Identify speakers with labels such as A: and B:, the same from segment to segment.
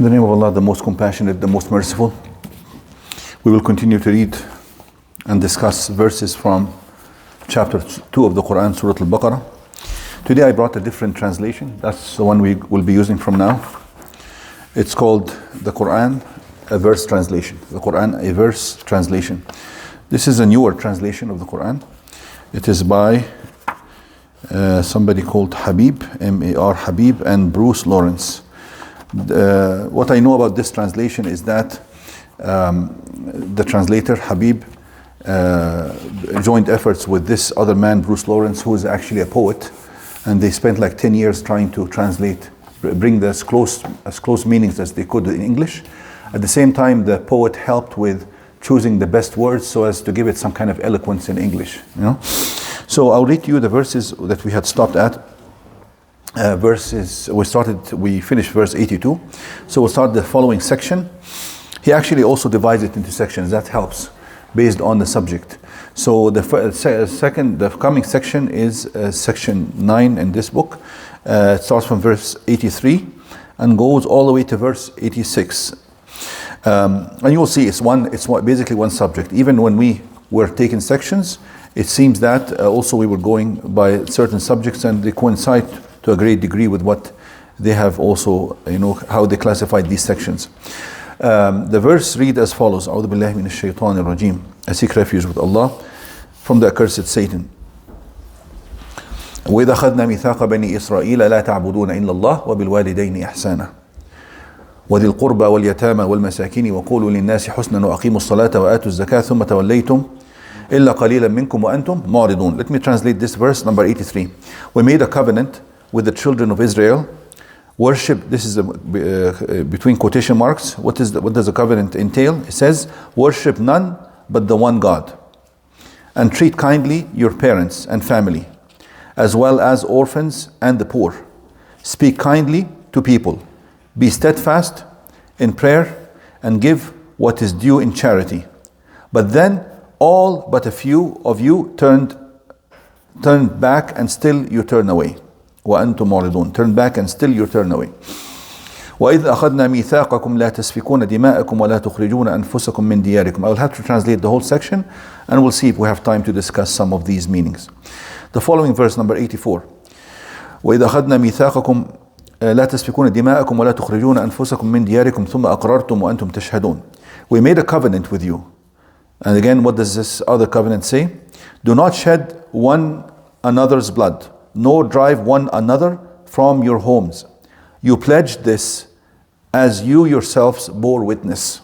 A: In the name of Allah, the most compassionate, the most merciful. We will continue to read and discuss verses from chapter 2 of the Quran, Surah Al-Baqarah. Today I brought a different translation. That's the one we will be using from now. It's called the Quran, a verse translation. The Quran, a verse translation. This is a newer translation of the Quran. It is by somebody called Habib, M-A-R Habib, and Bruce Lawrence. What I know about this translation is that the translator Habib joined efforts with this other man, Bruce Lawrence, who is actually a poet, and they spent like 10 years trying to translate, bring this as close meanings as they could in English. At the same time, the poet helped with choosing the best words so as to give it some kind of eloquence in English. So I'll read to you the verses that we had stopped at. We finished verse 82. So we'll start the following section. He actually also divides it into sections. That helps based on the subject. So the coming section is section 9 in this book. It starts from verse 83 and goes all the way to verse 86. And you'll see it's basically one subject. Even when we were taking sections, it seems that also we were going by certain subjects, and they coincide to a great degree with what they have also, how they classified these sections. The verse read as follows: A'udhu billahi minash shaitanir rajim. I seek refuge with Allah from the accursed Satan. وَإِذَا أَخَذْنَا مِيثَاقَ بَنِي إِسْرَائِيلَ لَا تَعْبُدُونَ إِلَّا اللَّهَ وَبِالْوَالِدَيْنِ إِحْسَانًا وذي القربى واليتامى والمساكين وقولوا للناس حسنا وأقيموا الصلاة وآتوا الزكاة ثم توليتم إلا قليلا منكم وأنتم معرضون. Let me translate this verse, number 83. We made a covenant with the children of Israel. Worship, this is between quotation marks. What does the covenant entail? It says, worship none but the one God, and treat kindly your parents and family, as well as orphans and the poor. Speak kindly to people. Be steadfast in prayer and give what is due in charity. But then all but a few of you turned back, and still you turn away. وَأَنْتُمْ مُعْرِضُونَ. Turn back and still you turn away. وَإِذْ أَخَذْنَا مِيثَاقَكُمْ لَا تَسْفِكُونَ دِمَاءَكُمْ وَلَا تُخْرِجُونَ أَنفُسَكُمْ مِنْ دِيَارِكُمْ. I will have to translate the whole section, and we'll see if we have time to discuss some of these meanings. The following verse, number 84. وَإِذْ أَخَذْنَا مِيثَاقَكُمْ لا تسفكون دماءكم ولا تخرجون أنفسكم من دياركم ثم أقررتم وأنتم تشهدون. We made a covenant with you. And again, what does this other covenant say? Do not shed one another's blood, nor drive one another from your homes. You pledged this as you yourselves bore witness.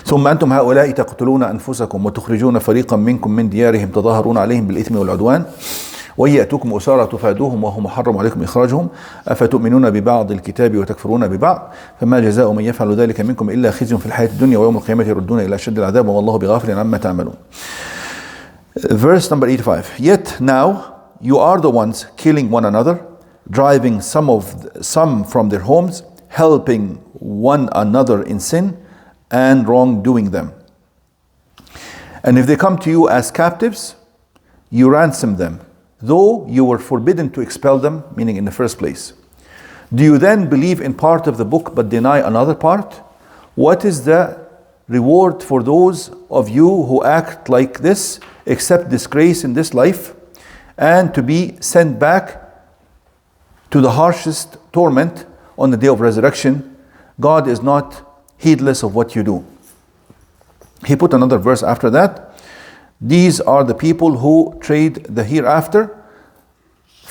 A: ثم أنتم هؤلاء تقتلون أنفسكم وتخرجون فريقا منكم من ديارهم تظاهرون عليهم بالإثم والعدوان ويأتوكم أسارى تفادوهم وهم محرم عليكم إخراجهم أفتؤمنون ببعض الكتاب وتكفرون ببعض فما جزاء من يفعل ذلك منكم إلا خزي في الحياة الدنيا ويوم القيامة يردون إلى أشد العذاب والله بغافل عما تعملون. Verse number 85. Yet now you are the ones killing one another, driving some from their homes, helping one another in sin and wrongdoing them. And if they come to you as captives, you ransom them, though you were forbidden to expel them, meaning in the first place. Do you then believe in part of the book but deny another part? What is the reward for those of you who act like this, except disgrace in this life, and to be sent back to the harshest torment on the day of resurrection? God is not heedless of what you do. He put another verse after that. These are the people who trade the hereafter.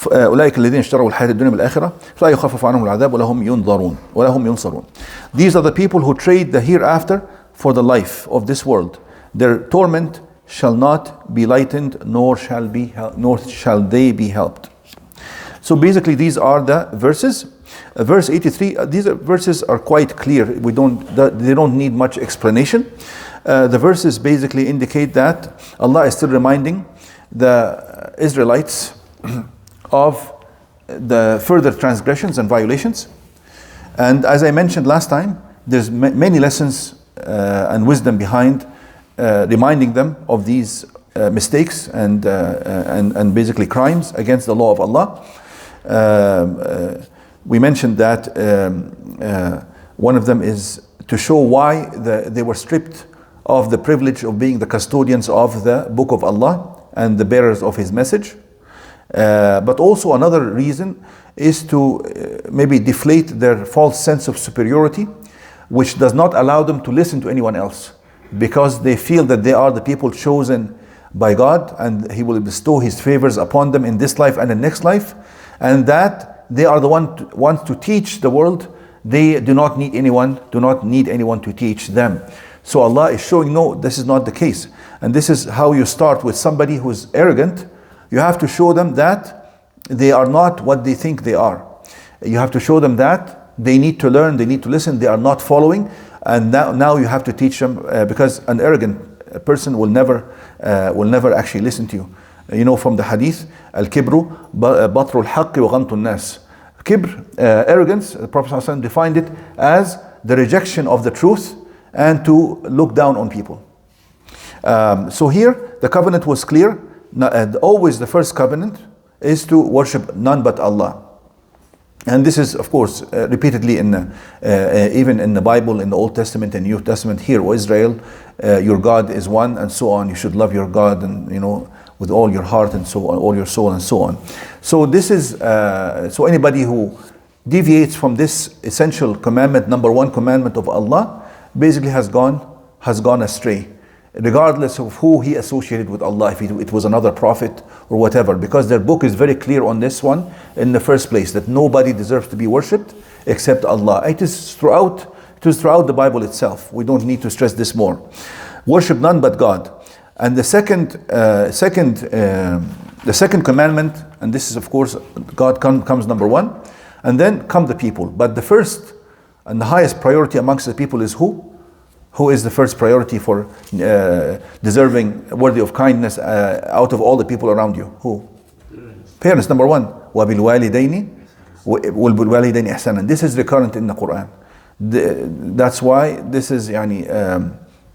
A: أولئك الذين اشتروا الحياة الدنيا بالآخرة فلا يخفف عنهم العذاب ولا هم ينصرون. These are the people who trade the hereafter for the life of this world. Their torment shall not be lightened, nor shall they be helped. So basically, these are the verses. Verse 83. These verses are quite clear. They don't need much explanation. The verses basically indicate that Allah is still reminding the Israelites of the further transgressions and violations. And as I mentioned last time, there's many lessons and wisdom behind reminding them of these mistakes and basically crimes against the law of Allah. We mentioned that one of them is to show why they were stripped of the privilege of being the custodians of the book of Allah and the bearers of his message. But also another reason is to maybe deflate their false sense of superiority, which does not allow them to listen to anyone else, because they feel that they are the people chosen by God and he will bestow his favors upon them in this life and the next life, and that they are the ones to teach the world. They do not need anyone to teach them. So Allah is showing, no, this is not the case. And this is how you start with somebody who's arrogant. You have to show them that they are not what they think they are. You have to show them that they need to learn, they need to listen, they are not following. And now you have to teach them, because an arrogant person will never actually listen to you. You know from the hadith, al-kibru batrul haqqi wa ghamtun nas. Kibr, arrogance, the Prophet ﷺ defined it as the rejection of the truth and to look down on people. So here the covenant was clear. Always the first covenant is to worship none but Allah. And this is, of course, repeatedly even in the Bible, in the Old Testament and New Testament. Here, O Israel, your God is one, and so on. You should love your God, and with all your heart and so on, all your soul and so on. So this is so anybody who deviates from this essential commandment, number one commandment of Allah, basically has gone astray, regardless of who he associated with Allah, if it was another prophet or whatever, because their book is very clear on this one in the first place, that nobody deserves to be worshipped except Allah. It is throughout the Bible itself. We don't need to stress this more. Worship none but God. And the second commandment, and this is of course God comes number one, and then come the people. But the first and the highest priority amongst the people is who? Who is the first priority for deserving, worthy of kindness out of all the people around you? Who? Parents, number one. وَبِالْوَالِدَيْنِ إِحْسَانًا. This is recurrent in the Quran. That's why this is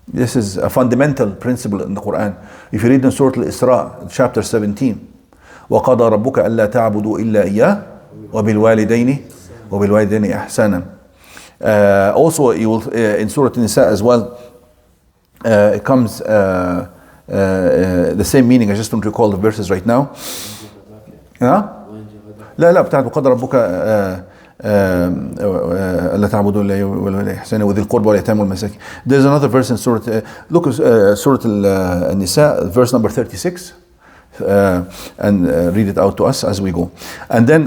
A: this is a fundamental principle in the Quran. If you read in Surah Al-Isra, chapter 17, وَقَضَى رَبُّكَ أَلَّا تَعْبُدُوا إِلَّا إِيَّاهُ وَبِالْوَالِدَيْنِ إِحْسَانًا. Also, you will in Surah An-Nisa as well. It comes the same meaning. I just don't recall the verses right now. لا بتاعت وقضى ربك ألا تعبدوا إلا ولا إحسانا وذي القربى واليتامى والمساكين. There's another verse in Surah. Look at Surah An-Nisa, verse number 36. And read it out to us as we go. And then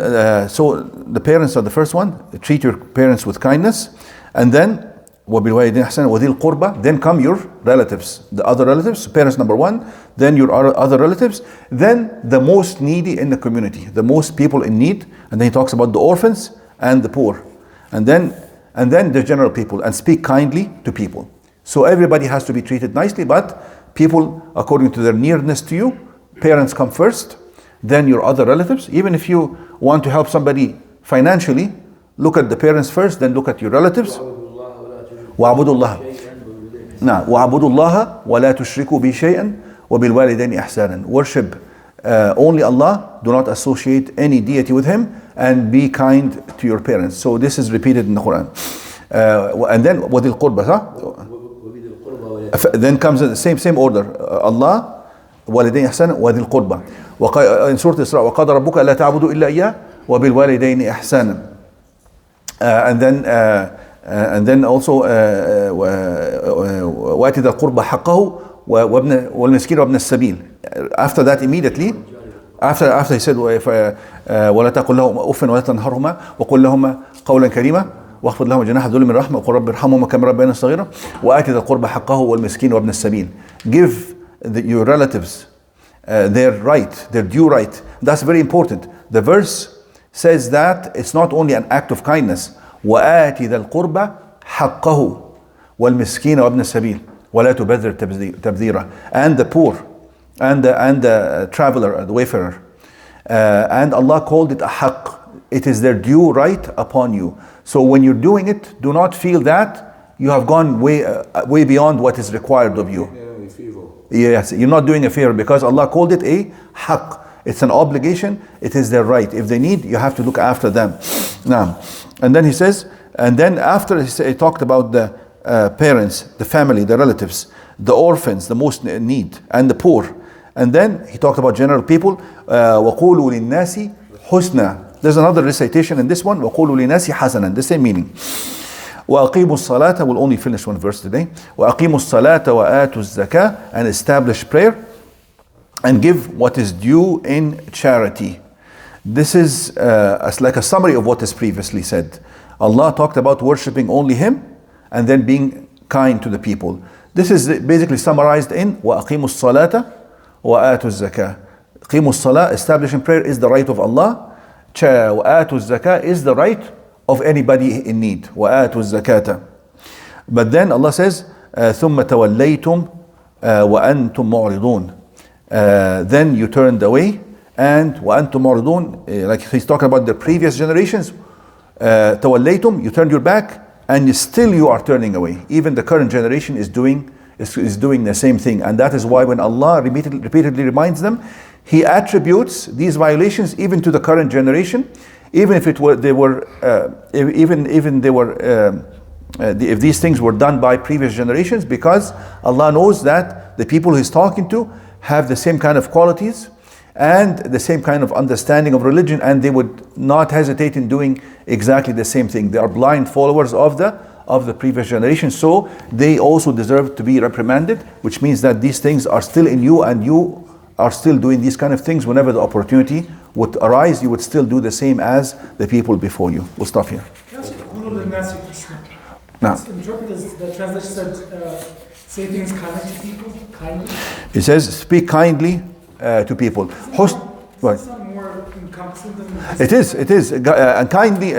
A: so the parents are the first one. Treat your parents with kindness, and then وَبِالْوَالِدَيْنِ إِحْسَانًا وَذِي الْقُرْبَى. Then come your relatives, the other relatives. Parents number one, then your other relatives, then the most needy in the community, the most people in need. And then he talks about the orphans and the poor, and then the general people, and speak kindly to people. So everybody has to be treated nicely, but people according to their nearness to you. Parents come first, then your other relatives. Even if you want to help somebody financially, look at the parents first, then look at your relatives. وَاعْبُدُوا اللَّهَ وَلَا تُشْرِكُوا بِهِ شَيْئًا وَبِالْوَالِدَيْنِ إِحْسَانًا. Worship only Allah, do not associate any deity with him, and be kind to your parents. So this is repeated in the Quran. And then وَذِي الْقُرْبَى, then comes in the same order. Allah, والدين إحسانا وذي القربى. In Surah Isra, وقضى ربك ألا تعبدوا إلا إياه وبالوالدين إحسانا. And then also وآتِ ذا القربى حقه والمسكين وابن السبيل. After that, immediately after he said ولا تقل لهم أف ولا تنهرهما وقل لهما قولا كريما واخفض لهم جناح الذل من الرحمة وقل رب ارحمهما كما ربياني صغيرا وآتِ ذا القربى حقه والمسكين وابن السبيل. Give your relatives their right, their due right. That's very important. The verse says that it's not only an act of kindness. وآتِ ذا القربى حقه والمسكين وابن السبيل ولا تبذر تبذيرا. And the poor and the traveler, the wayfarer. And Allah called it a haqq. It is their due right upon you. So when you're doing it, do not feel that you have gone way beyond what is required of you. Yes, you're not doing a favor, because Allah called it a haqq. It's an obligation. It is their right. If they need, you have to look after them. Now, and then he says, And then after he talked about the parents, the family, the relatives, the orphans, the most in need, and the poor. And then he talked about general people. وَقُولُوا لِلنَّاسِ حُسْنًا. There's another recitation in this one. وَقُولُوا لِلنَّاسِ حَسَنًا. The same meaning. وَأَقِيمُوا الصَّلَاةَ. We'll only finish one verse today. وَأَقِيمُوا الصَّلَاةَ وَآتُوا الزَّكَاةَ. And establish prayer and give what is due in charity. This is like a summary of what is previously said. Allah talked about worshipping only Him and then being kind to the people. This is basically summarized in وَأَقِيمُوا الصَّلَاةَ وَآتُوا الزَّكَاةَ. قِيمُوا الصَّلَاةَ, establishing prayer, is the right of Allah. وَآتُوا الزَّكَاةَ is the right of anybody in need. وَآتُوا الزَّكَاةَ. But then Allah says ثُمَّ تَوَلَّيْتُمْ وَأَنْتُمْ مُعْرِضُونَ. Then you turned away and وَأَنْتُمْ مُعْرِضُونَ, like he's talking about the previous generations. تَوَلَّيْتُمْ, you turned your back and still you are turning away. Even the current generation is doing the same thing. And that is why when Allah repeatedly reminds them, He attributes these violations even to the current generation, even if if these things were done by previous generations, because Allah knows that the people He's talking to have the same kind of qualities and the same kind of understanding of religion, and they would not hesitate in doing exactly the same thing. They are blind followers of the previous generation, so they also deserve to be reprimanded, which means that these things are still in you and you are still doing these kind of things. Whenever the opportunity would arise, you would still do the same as the people before you. We'll stop here. Now,
B: the translation said, say things kindly to people, kindly.
A: It says, speak kindly to people. It is. And kindly,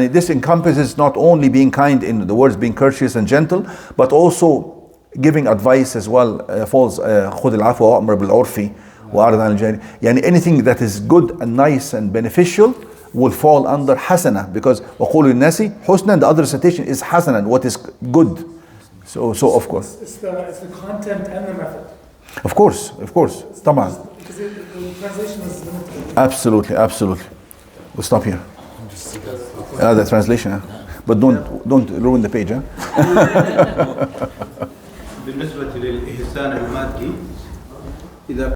A: this encompasses not only being kind in the words, being courteous and gentle, but also giving advice as well. Falls خذ العفو وأمر بالعرف وأعرض عن الجاهلين. Anything that is good and nice and beneficial will fall under hasana, because وقولوا للناس حسنا, the other recitation is hasanan, what is good. So of course.
B: It's the content and the method.
A: Of course. طبعا.
B: Because the translation is limited.
A: Absolutely. We'll stop here. The translation. But don't ruin the page.
C: بالنسبة للإحسان المادي إذا